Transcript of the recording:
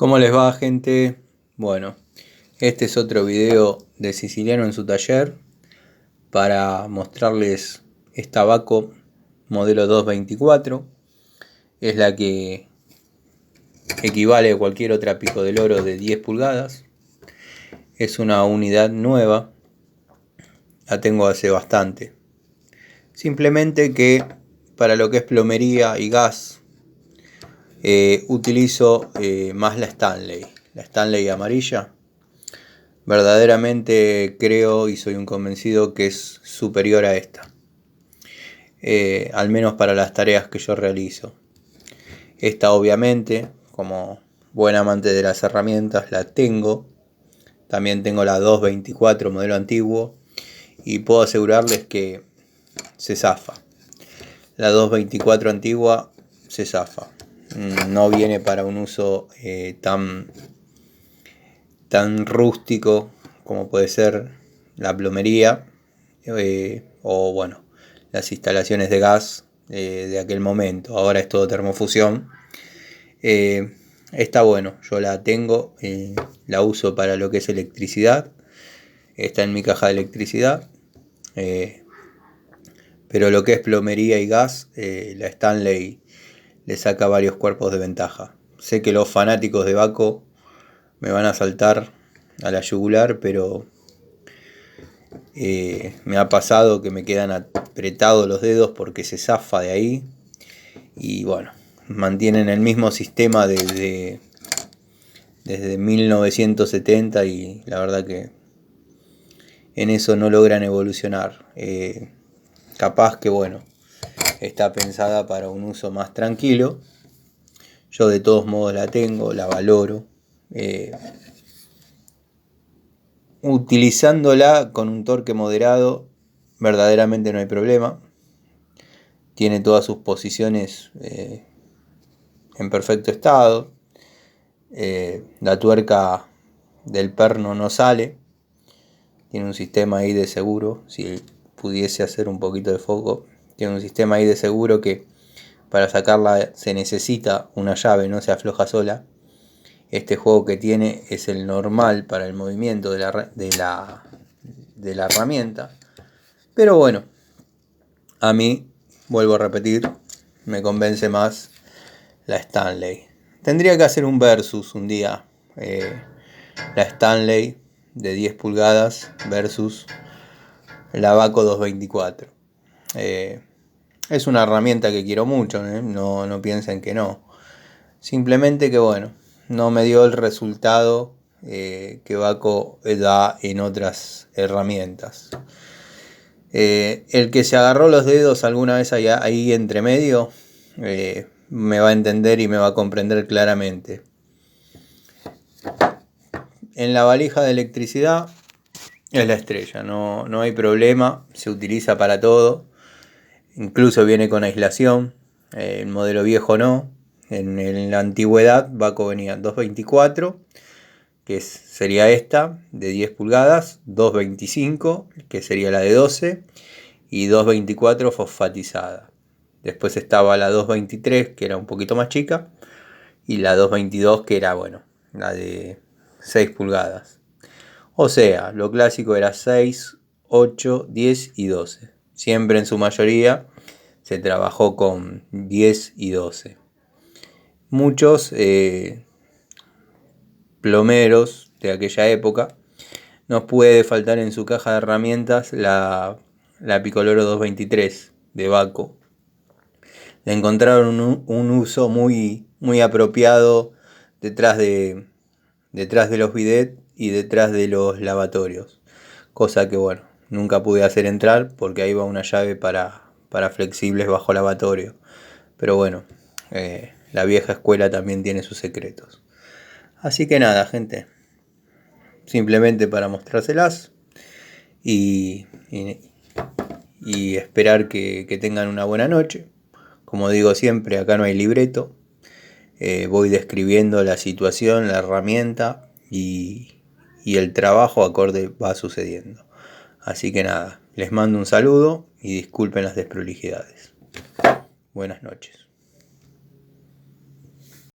¿Cómo les va, gente? Bueno, este es otro video de Siciliano en su taller para mostrarles esta Baco modelo 224. Es la que equivale a cualquier otra pico del oro de 10 pulgadas. Es una unidad nueva, la tengo hace bastante. Simplemente que para lo que es plomería y gas utilizo más la Stanley amarilla. Verdaderamente creo y soy un convencido que es superior a esta, al menos para las tareas que yo realizo. Esta, obviamente, como buen amante de las herramientas, la tengo. También tengo la 224 modelo antiguo y puedo asegurarles que se zafa. La 224 antigua se zafa. No viene para un uso tan rústico como puede ser la plomería o bueno, las instalaciones de gas de aquel momento. Ahora es todo termofusión. Está bueno, yo la tengo, la uso para lo que es electricidad. Está en mi caja de electricidad. Pero lo que es plomería y gas, la Stanley le saca varios cuerpos de ventaja. Sé que los fanáticos de Baco me van a saltar a la yugular, pero me ha pasado que me quedan apretados los dedos porque se zafa de ahí. Y bueno, mantienen el mismo sistema desde 1970 y la verdad que en eso no logran evolucionar. Capaz que bueno, está pensada para un uso más tranquilo. Yo de todos modos la tengo, la valoro. Utilizándola con un torque moderado, verdaderamente no hay problema. Tiene todas sus posiciones en perfecto estado. La tuerca del perno no sale. Tiene un sistema ahí de seguro. Si pudiese hacer un poquito de foco, tiene un sistema ahí de seguro que para sacarla se necesita una llave, no se afloja sola. Este juego que tiene es el normal para el movimiento de la herramienta. Pero bueno, a mí, vuelvo a repetir, me convence más la Stanley. Tendría que hacer un versus un día. La Stanley de 10 pulgadas versus la Baco 224. Es una herramienta que quiero mucho, no piensen que no. Simplemente que bueno, no me dio el resultado que Baco da en otras herramientas. El que se agarró los dedos alguna vez ahí entre medio me va a entender y me va a comprender claramente. En la valija de electricidad es la estrella, no hay problema, se utiliza para todo. Incluso viene con aislación. El modelo viejo no. En la antigüedad Baco venía 224, que sería esta de 10 pulgadas, 225, que sería la de 12, y 224 fosfatizada. Después estaba la 223, que era un poquito más chica, y la 222, que era, bueno, la de 6 pulgadas. O sea, lo clásico era 6, 8, 10 y 12. Siempre en su mayoría se trabajó con 10 y 12. Muchos plomeros de aquella época no puede faltar en su caja de herramientas la Picoloro 223 de Baco. Le encontraron un uso muy apropiado detrás de los bidets y detrás de los lavatorios, cosa que bueno, nunca pude hacer entrar porque ahí va una llave para flexibles bajo lavatorio. Pero bueno, la vieja escuela también tiene sus secretos. Así que nada, gente, simplemente para mostrárselas y esperar que tengan una buena noche. Como digo siempre, acá no hay libreto. Voy describiendo la situación, la herramienta y el trabajo acorde va sucediendo. Así que nada, les mando un saludo y disculpen las desprolijidades. Buenas noches.